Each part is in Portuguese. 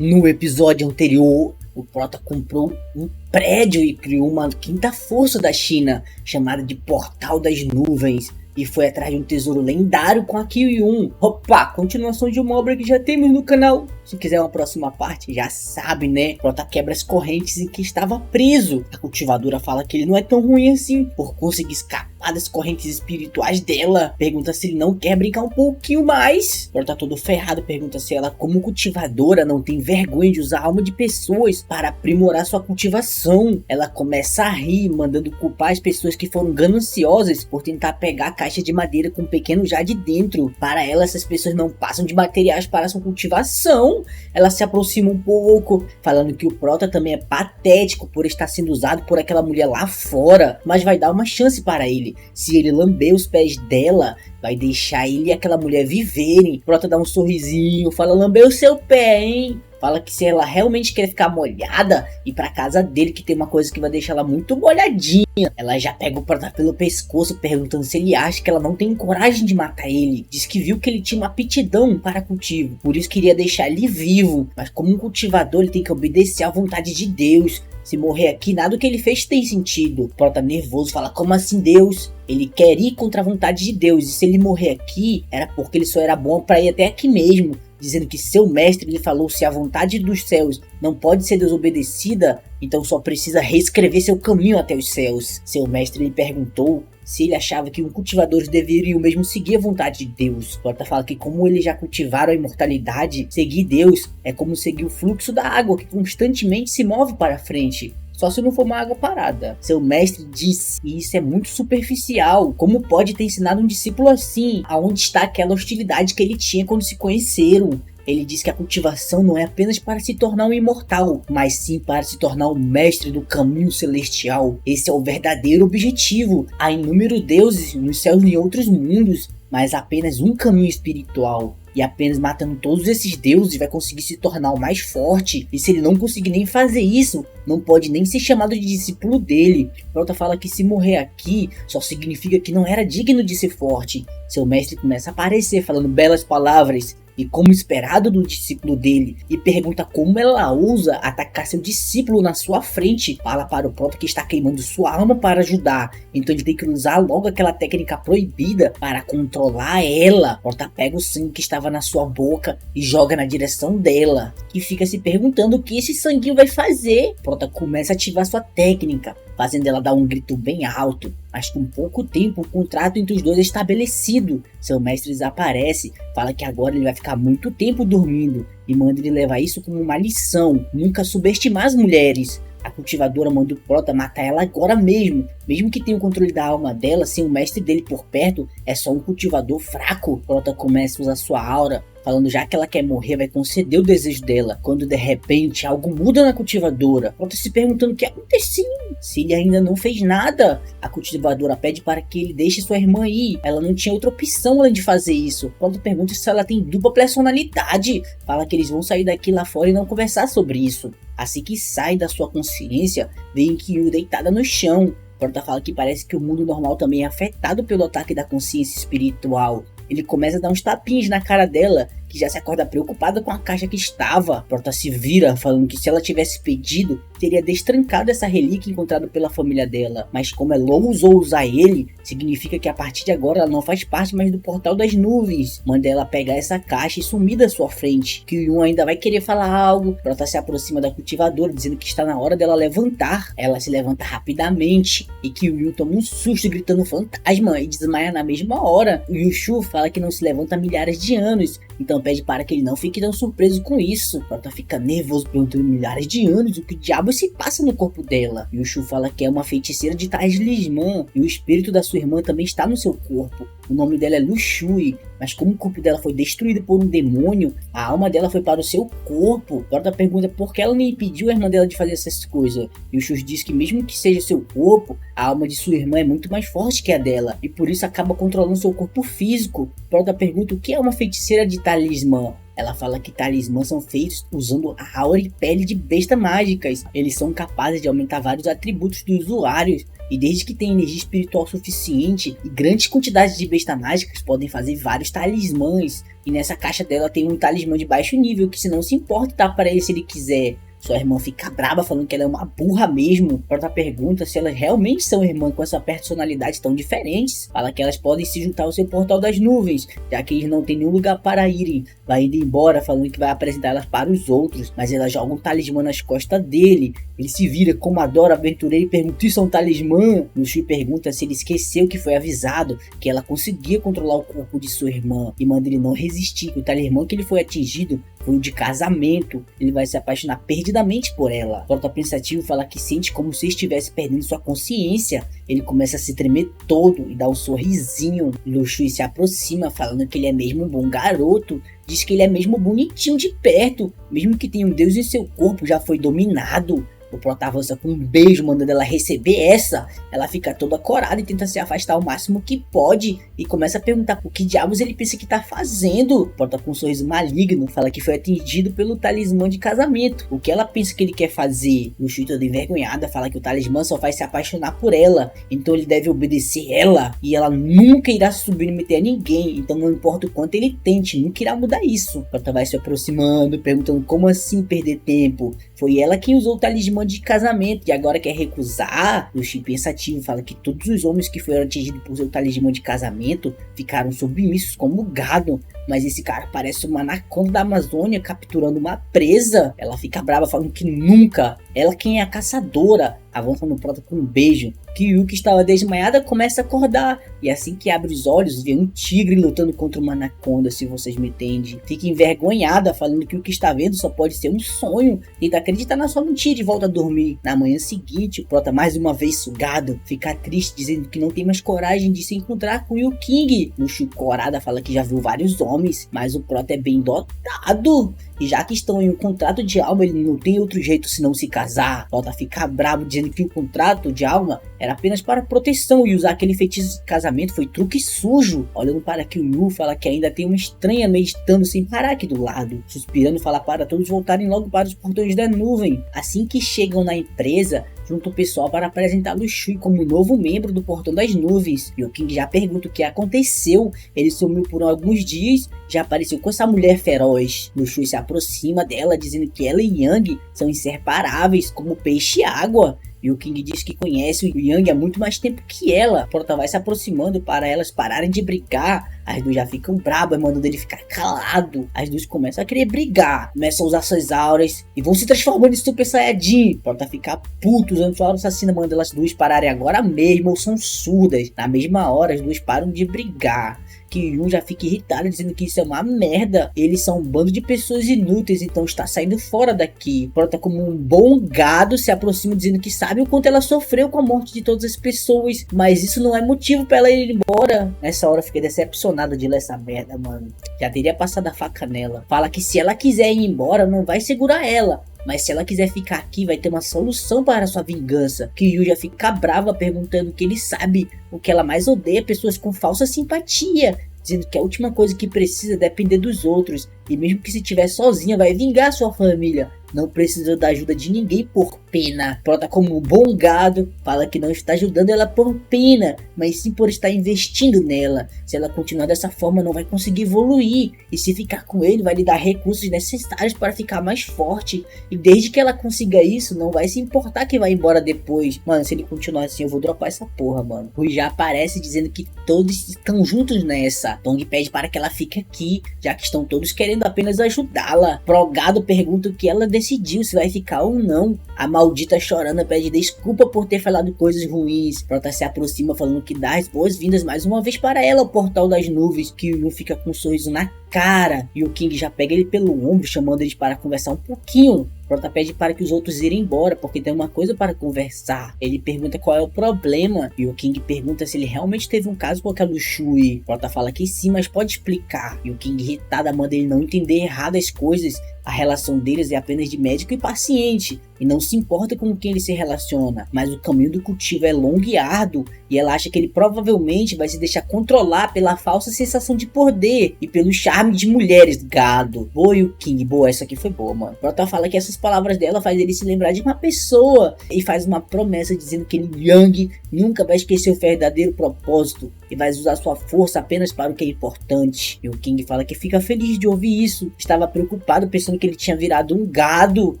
No episódio anterior, o Prota comprou um prédio e criou uma quinta força da China, chamada de Portal das Nuvens, e foi atrás de um tesouro lendário com a Kyu-Yun. Opa, continuação de uma obra que já temos no canal. Se quiser uma próxima parte, já sabe, né? Prota quebra as correntes em que estava preso. A cultivadora fala que ele não é tão ruim assim, por conseguir escapar das correntes espirituais dela. Pergunta se ele não quer brincar um pouquinho mais. Prota todo ferrado, pergunta se ela, como cultivadora, não tem vergonha de usar a alma de pessoas para aprimorar sua cultivação. Ela começa a rir, mandando culpar as pessoas que foram gananciosas por tentar pegar a caixa de madeira com um pequeno jade dentro. Para ela, essas pessoas não passam de materiais para sua cultivação. Ela se aproxima um pouco, falando que o Prota também é patético por estar sendo usado por aquela mulher lá fora, mas vai dar uma chance para ele. Se ele lamber os pés dela, vai deixar ele e aquela mulher viverem. Prota dá um sorrisinho, fala: lambeu o seu pé, hein? Fala que se ela realmente quer ficar molhada, ir pra casa dele, que tem uma coisa que vai deixar ela muito molhadinha. Ela já pega o Prota pelo pescoço, perguntando se ele acha que ela não tem coragem de matar ele. Diz que viu que ele tinha uma aptidão para cultivo, por isso queria deixar ele vivo. Mas como um cultivador, ele tem que obedecer à vontade de Deus. Se morrer aqui, nada do que ele fez tem sentido. Prota nervoso fala: como assim Deus? Ele quer ir contra a vontade de Deus, e se ele morrer aqui, era porque ele só era bom para ir até aqui mesmo. Dizendo que seu mestre lhe falou: se a vontade dos céus não pode ser desobedecida, então só precisa reescrever seu caminho até os céus. Seu mestre lhe perguntou se ele achava que os cultivadores deveriam mesmo seguir a vontade de Deus. Prota fala que como eles já cultivaram a imortalidade, seguir Deus é como seguir o fluxo da água que constantemente se move para frente. Só se não for uma água parada. Seu mestre disse que isso é muito superficial. Como pode ter ensinado um discípulo assim? Aonde está aquela hostilidade que ele tinha quando se conheceram? Ele diz que a cultivação não é apenas para se tornar um imortal, mas sim para se tornar o mestre do caminho celestial. Esse é o verdadeiro objetivo. Há inúmeros deuses nos céus e em outros mundos, mas apenas um caminho espiritual. E apenas matando todos esses deuses vai conseguir se tornar o mais forte. E se ele não conseguir nem fazer isso, não pode nem ser chamado de discípulo dele. Prota fala que se morrer aqui, só significa que não era digno de ser forte. Seu mestre começa a aparecer falando belas palavras, e como esperado do discípulo dele, e pergunta como ela ousa atacar seu discípulo na sua frente. Fala para o Prota que está queimando sua alma para ajudar, então ele tem que usar logo aquela técnica proibida para controlar ela. Prota pega o sangue que estava na sua boca e joga na direção dela, que fica se perguntando o que esse sanguinho vai fazer. Prota começa a ativar sua técnica, fazendo ela dar um grito bem alto, mas com pouco tempo o contrato entre os dois é estabelecido. Seu mestre desaparece, fala que agora ele vai ficar muito tempo dormindo e manda ele levar isso como uma lição: nunca subestimar as mulheres. A cultivadora manda o Prota matar ela agora mesmo que tenha o controle da alma dela, sem o mestre dele por perto, é só um cultivador fraco. Prota começa a usar sua aura, falando já que ela quer morrer, vai conceder o desejo dela, quando de repente algo muda na cultivadora. Prota se perguntando o que aconteceu, se ele ainda não fez nada. A cultivadora pede para que ele deixe sua irmã ir, ela não tinha outra opção além de fazer isso. Prota pergunta se ela tem dupla personalidade, fala que eles vão sair daqui lá fora e não conversar sobre isso. Assim que sai da sua consciência, vem Kyu deitada no chão. Prota fala que parece que o mundo normal também é afetado pelo ataque da consciência espiritual. Ele começa a dar uns tapinhas na cara dela, que já se acorda preocupada com a caixa que estava. Prota se vira, falando que se ela tivesse pedido, teria destrancado essa relíquia encontrada pela família dela. Mas como ela ousou usar ele, significa que a partir de agora ela não faz parte mais do Portal das Nuvens. Manda ela pegar essa caixa e sumir da sua frente. Kyu-Yun ainda vai querer falar algo. Prota se aproxima da cultivadora, dizendo que está na hora dela levantar. Ela se levanta rapidamente e Kyu-Yun toma um susto gritando fantasma e desmaia na mesma hora. O Yushu fala que não se levanta há milhares de anos, então pede para que ele não fique tão surpreso com isso. Prota fica nervoso, perguntando milhares de anos o que diabo se passa no corpo dela. Yushu fala que é uma feiticeira de talismã e o espírito da sua irmã também está no seu corpo. O nome dela é Lu Shui, mas como o corpo dela foi destruído por um demônio, a alma dela foi para o seu corpo. Prota pergunta por que ela nem impediu a irmã dela de fazer essas coisas. Yushu diz que mesmo que seja seu corpo, a alma de sua irmã é muito mais forte que a dela, e por isso acaba controlando seu corpo físico. Prota pergunta o que é uma feiticeira de talismã. Ela fala que talismãs são feitos usando a aura e pele de bestas mágicas. Eles são capazes de aumentar vários atributos dos usuários. E desde que tem energia espiritual suficiente e grandes quantidades de bestas mágicas, podem fazer vários talismãs. E nessa caixa dela tem um talismã de baixo nível, que se não se importa dar para ele se ele quiser. Sua irmã fica braba falando que ela é uma burra mesmo. Prota pergunta se elas realmente são irmãs com essa personalidade tão diferentes. Fala que elas podem se juntar ao seu portal das nuvens, já que eles não têm nenhum lugar para irem. Vai indo embora falando que vai apresentar elas para os outros, mas ela joga um talismã nas costas dele. Ele se vira como adora aventureiro e pergunta: isso é um talismã? Luxu pergunta se ele esqueceu que foi avisado que ela conseguia controlar o corpo de sua irmã e manda ele não resistir, que o talismã que ele foi atingido foi o de casamento. Ele vai se apaixonar perdidamente por ela. Prota pensativo fala que sente como se estivesse perdendo sua consciência. Ele começa a se tremer todo e dá um sorrisinho. Luxu se aproxima falando que ele é mesmo um bom garoto. Diz que ele é mesmo bonitinho de perto, mesmo que tenha um deus em seu corpo, já foi dominado. O Prota avança com um beijo, mandando ela receber essa. Ela fica toda corada e tenta se afastar o máximo que pode. E começa a perguntar o que diabos ele pensa que tá fazendo. O Prota com um sorriso maligno fala que foi atingido pelo talismã de casamento. O que ela pensa que ele quer fazer? Luxu, toda envergonhada, fala que o talismã só vai se apaixonar por ela. Então ele deve obedecer ela. E ela nunca irá se submeter a ninguém. Então não importa o quanto ele tente, nunca irá mudar isso. O Prota vai se aproximando, perguntando como assim perder tempo. Foi ela quem usou o talismã de casamento e agora quer recusar. Luxu pensativo fala que todos os homens que foram atingidos por seu talismã de casamento ficaram submissos como gado, mas esse cara parece uma anaconda da Amazônia capturando uma presa. Ela fica brava falando que nunca, ela quem é a caçadora. Avança no Prota com um beijo. Kyu, que estava desmaiada, começa a acordar. E assim que abre os olhos, vê um tigre lutando contra uma anaconda, se vocês me entendem. Fica envergonhada, falando que o que está vendo só pode ser um sonho. Tenta acreditar na sua mentira e volta a dormir. Na manhã seguinte, o Prota, mais uma vez sugado, fica triste, dizendo que não tem mais coragem de se encontrar com o King. Luxu, corada, fala que já viu vários homens, mas o Prota é bem dotado. E já que estão em um contrato de alma, ele não tem outro jeito senão se casar. Prota fica bravo, dizendo que o contrato de alma era apenas para proteção e usar aquele feitiço de casamento foi truque sujo. Olhando para Kyu, fala que ainda tem uma estranha meditando sem parar aqui do lado. Suspirando, fala para todos voltarem logo para os portões da nuvem. Assim que chegam na empresa, junta o pessoal para apresentar Luxu como novo membro do Portão das Nuvens. E o King já pergunta o que aconteceu. Ele sumiu por alguns dias, já apareceu com essa mulher feroz. Luxu se aproxima dela, dizendo que ela e Yang são inseparáveis como peixe e água. E o King diz que conhece o Yang há muito mais tempo que ela. Prota vai se aproximando para elas pararem de brigar. As duas já ficam brabas, mandando ele ficar calado. As duas começam a querer brigar, começam a usar suas auras e vão se transformando em Super Saiyajin. Prota ficar puto usando sua aura assassina, manda elas duas pararem agora mesmo ou são surdas. Na mesma hora, as duas param de brigar. Kyu já fica irritado, dizendo que isso é uma merda. Eles são um bando de pessoas inúteis, então está saindo fora daqui. Prota, como um bom gado, se aproxima, dizendo que sabe o quanto ela sofreu com a morte de todas as pessoas, mas isso não é motivo para ela ir embora. Nessa hora eu fiquei decepcionado de ler essa merda, mano. Já teria passado a faca nela. Fala que se ela quiser ir embora, não vai segurar ela, mas se ela quiser ficar aqui, vai ter uma solução para sua vingança. Kyu já fica brava, perguntando que ele sabe o que ela mais odeia: pessoas com falsa simpatia, dizendo que a última coisa que precisa é depender dos outros, e mesmo que se estiver sozinha vai vingar sua família. Não precisa da ajuda de ninguém por pena. Prota, como um bom gado, fala que não está ajudando ela por pena, mas sim por estar investindo nela. Se ela continuar dessa forma, não vai conseguir evoluir, e se ficar com ele, vai lhe dar recursos necessários para ficar mais forte. E desde que ela consiga isso, não vai se importar que vai embora depois. Mano, se ele continuar assim, eu vou dropar essa porra, mano. Rui já aparece dizendo que todos estão juntos nessa. Tong pede para que ela fique aqui, já que estão todos querendo apenas ajudá-la. Progado pergunta o que ela decidiu, se vai ficar ou não. A maldita chorando pede desculpa por ter falado coisas ruins. Prota se aproxima, falando que dá as boas-vindas mais uma vez para ela ao Portal das Nuvens. Kyu fica com um sorriso na cara e o King já pega ele pelo ombro, chamando eles para conversar um pouquinho. Prota pede para que os outros irem embora, porque tem uma coisa para conversar. Ele pergunta qual é o problema, e o King pergunta se ele realmente teve um caso com aquela Shui. Prota fala que sim, mas pode explicar. E o King, irritada, manda ele não entender errado as coisas. A relação deles é apenas de médico e paciente, e não se importa com quem ele se relaciona. Mas o caminho do cultivo é longo e árduo, e ela acha que ele provavelmente vai se deixar controlar pela falsa sensação de poder e pelo charme carne de mulheres, gado. Boa, e o King, boa, essa aqui foi boa, mano. Prota fala que essas palavras dela faz ele se lembrar de uma pessoa e faz uma promessa dizendo que ele, Yang, nunca vai esquecer o verdadeiro propósito e vai usar sua força apenas para o que é importante. E o King fala que fica feliz de ouvir isso. Estava preocupado pensando que ele tinha virado um gado.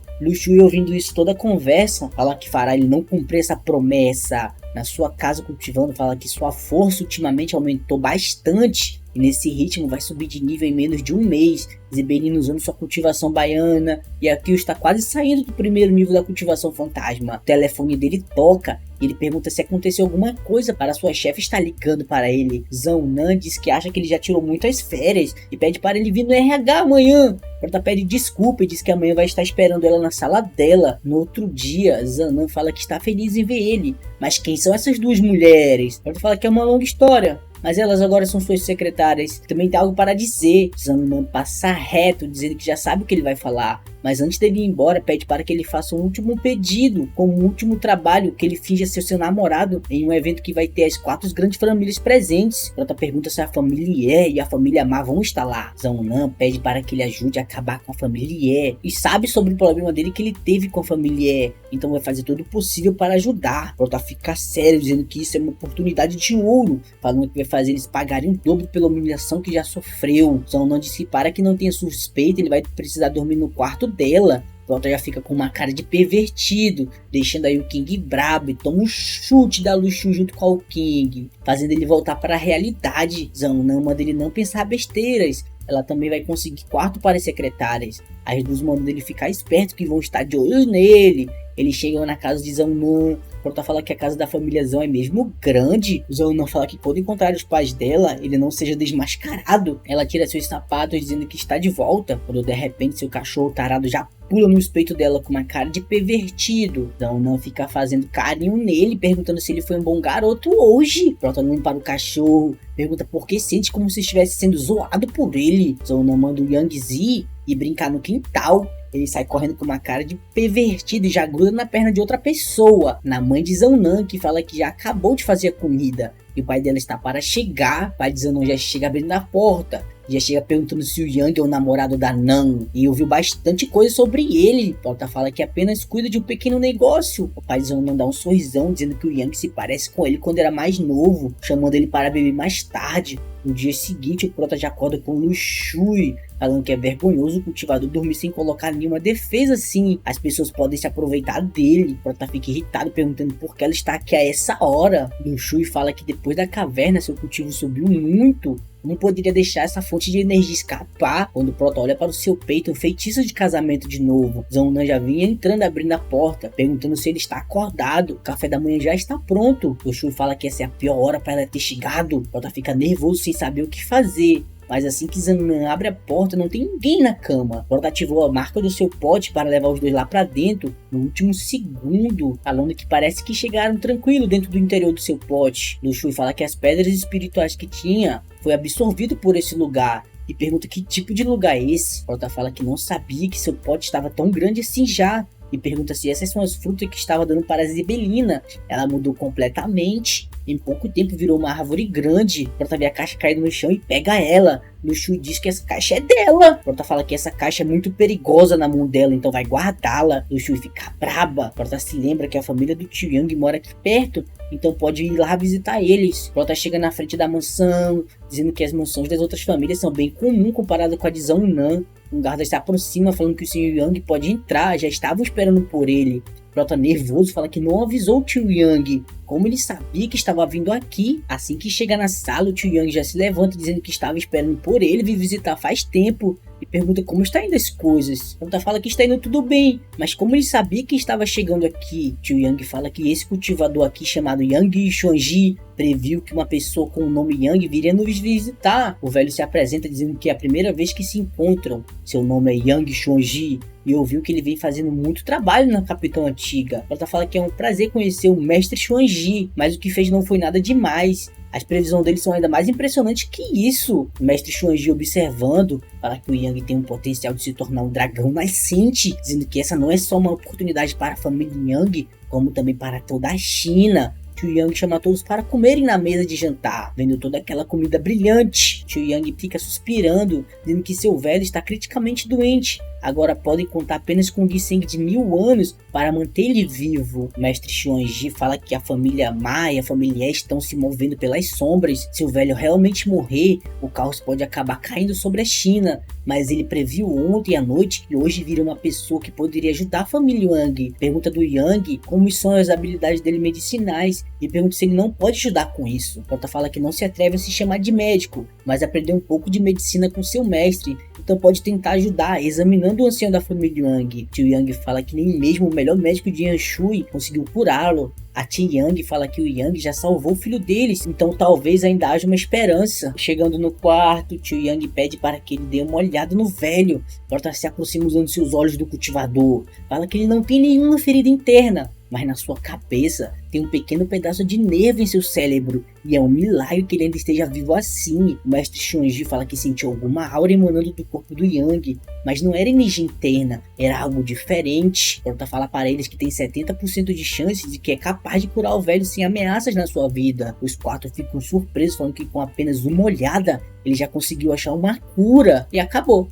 Lu Shui, ouvindo isso toda a conversa, fala que fará ele não cumprir essa promessa. Na sua casa cultivando, fala que sua força ultimamente aumentou bastante. E nesse ritmo vai subir de nível em menos de um mês. Zebelino usando sua cultivação baiana. E aqui está quase saindo do primeiro nível da cultivação fantasma. O telefone dele toca. E ele pergunta se aconteceu alguma coisa para sua chefe estar ligando para ele. Zhao Nan diz que acha que ele já tirou muitas férias. E pede para ele vir no RH amanhã. Prota pede desculpa e diz que amanhã vai estar esperando ela na sala dela. No outro dia, Zhao Nan fala que está feliz em ver ele. Mas quem são essas duas mulheres? Prota fala que é uma longa história. Mas elas agora são suas secretárias. Também tem algo para dizer. Zhao Nan passa reto, dizendo que já sabe o que ele vai falar. Mas antes dele ir embora, pede para que ele faça um último pedido, como um último trabalho, que ele finja ser seu namorado em um evento que vai ter as 4 grandes famílias presentes. Prota pergunta se a família E e a família Ma vão estar lá. Zhao Nan pede para que ele ajude a acabar com a família E e sabe sobre o problema dele que ele teve com a família E, então vai fazer todo o possível para ajudar. Prota fica sério, dizendo que isso é uma oportunidade de ouro, falando que vai fazer eles pagarem o dobro pela humilhação que já sofreu. Zhao Nan disse que para que não tenha suspeita, ele vai precisar dormir no quarto dela. Prota já fica com uma cara de pervertido, deixando aí o King brabo e toma um chute da Lu Shui junto com o King, fazendo ele voltar para a realidade. Zhao Nan manda ele não pensar besteiras. Ela também vai conseguir quarto para as secretárias. As duas mandam ele ficar esperto que vão estar de olho nele. Eles chegam na casa de Zhao Nan. Prota fala que a casa da família Zhao é mesmo grande. O Zhao Nan fala que quando encontrar os pais dela, ele não seja desmascarado. Ela tira seus sapatos dizendo que está de volta, quando de repente seu cachorro tarado já pula no peito dela com uma cara de pervertido. Zhao Nan fica fazendo carinho nele, perguntando se ele foi um bom garoto hoje. Prota não para o cachorro, pergunta por que sente como se estivesse sendo zoado por ele. Zhao Nan manda o Yang Zi ir brincar no quintal. Ele sai correndo com uma cara de pervertido e já gruda na perna de outra pessoa, na mãe de Zhao Nan, que fala que já acabou de fazer a comida. E o pai dela está para chegar. O pai de Zhao Nan já chega abrindo a porta. Já chega perguntando se o Yang é o namorado da Nan. E ouviu bastante coisa sobre ele. Prota fala que apenas cuida de um pequeno negócio. O pai de Zhao Nan dá um sorrisão, dizendo que o Yang se parece com ele quando era mais novo, chamando ele para beber mais tarde. No dia seguinte, o Prota já acorda com Lu Shui, falando que é vergonhoso o cultivador dormir sem colocar nenhuma defesa assim. As pessoas podem se aproveitar dele. O Prota fica irritado, perguntando por que ela está aqui a essa hora. Lu Shui fala que depois da caverna seu cultivo subiu muito. Não poderia deixar essa fonte de energia escapar. Quando o Prota olha para o seu peito, um feitiço de casamento de novo. Zhao Nan já vinha entrando, abrindo a porta, perguntando se ele está acordado. O café da manhã já está pronto. O Shui fala que essa é a pior hora para ela ter chegado. O Prota fica nervoso sem saber o que fazer. Mas assim que Zhao Nan abre a porta, não tem ninguém na cama. Prota ativou a marca do seu pote para levar os dois lá pra dentro no último segundo, falando que parece que chegaram tranquilo dentro do interior do seu pote. Lu Shui fala que as pedras espirituais que tinha foi absorvido por esse lugar. E pergunta que tipo de lugar é esse. Prota fala que não sabia que seu pote estava tão grande assim já. E pergunta se essas são as frutas que estava dando para a Zebelina. Ela mudou completamente. Em pouco tempo virou uma árvore grande. Prota vê a caixa caindo no chão e pega ela. Lu Shui diz que essa caixa é dela. Prota fala que essa caixa é muito perigosa na mão dela, então vai guardá-la. Lu Shui fica braba. Prota se lembra que a família do tio Yang mora aqui perto, então pode ir lá visitar eles. Prota chega na frente da mansão, dizendo que as mansões das outras famílias são bem comuns comparado com a de Zhao Nan. Um guarda se aproxima falando que o Sr. Yang pode entrar, já estavam esperando por ele. Prota nervoso fala que não avisou o tio Yang. Como ele sabia que estava vindo aqui? Assim que chega na sala, o tio Yang já se levanta dizendo que estava esperando por ele, vir visitar faz tempo. E pergunta como está indo as coisas. Prota fala que está indo tudo bem, mas como ele sabia que estava chegando aqui, tio Yang fala que esse cultivador aqui chamado Yang Xuanji previu que uma pessoa com o nome Yang viria nos visitar. O velho se apresenta dizendo que é a primeira vez que se encontram. Seu nome é Yang Xuanji e ouviu que ele vem fazendo muito trabalho na capital antiga. Prota fala que é um prazer conhecer o mestre Xuanji, mas o que fez não foi nada demais. As previsões dele são ainda mais impressionantes que isso. O mestre Xuanji, observando, fala que o Yang tem um potencial de se tornar um dragão nascente, dizendo que essa não é só uma oportunidade para a família Yang, como também para toda a China. Tio Yang chama todos para comerem na mesa de jantar. Vendo toda aquela comida brilhante, Tio Yang fica suspirando, dizendo que seu velho está criticamente doente. Agora podem contar apenas com o Giseng de 1000 anos para manter ele vivo. O mestre Xuanji fala que a família Ma e a família Ye estão se movendo pelas sombras. Se o velho realmente morrer, o caos pode acabar caindo sobre a China. Mas ele previu ontem à noite que hoje vira uma pessoa que poderia ajudar a família Yang. Pergunta do Yang como são as habilidades dele medicinais e pergunta se ele não pode ajudar com isso. Prota fala que não se atreve a se chamar de médico, mas aprendeu um pouco de medicina com seu mestre, então pode tentar ajudar, examinando o ancião da família Yang. Tio Yang fala que nem mesmo o melhor médico de Yanshui conseguiu curá-lo. A tia Yang fala que o Yang já salvou o filho deles, então talvez ainda haja uma esperança. Chegando no quarto, tio Yang pede para que ele dê uma olhada no velho. Prota se aproxima usando seus olhos do cultivador. Fala que ele não tem nenhuma ferida interna, mas na sua cabeça tem um pequeno pedaço de nervo em seu cérebro, e é um milagre que ele ainda esteja vivo assim. O mestre Xuanji fala que sentiu alguma aura emanando do corpo do Yang, mas não era energia interna, era algo diferente. Prota fala para eles que tem 70% de chance de que é capaz de curar o velho sem ameaças na sua vida. Os 4 ficam surpresos, falando que com apenas uma olhada ele já conseguiu achar uma cura, e acabou.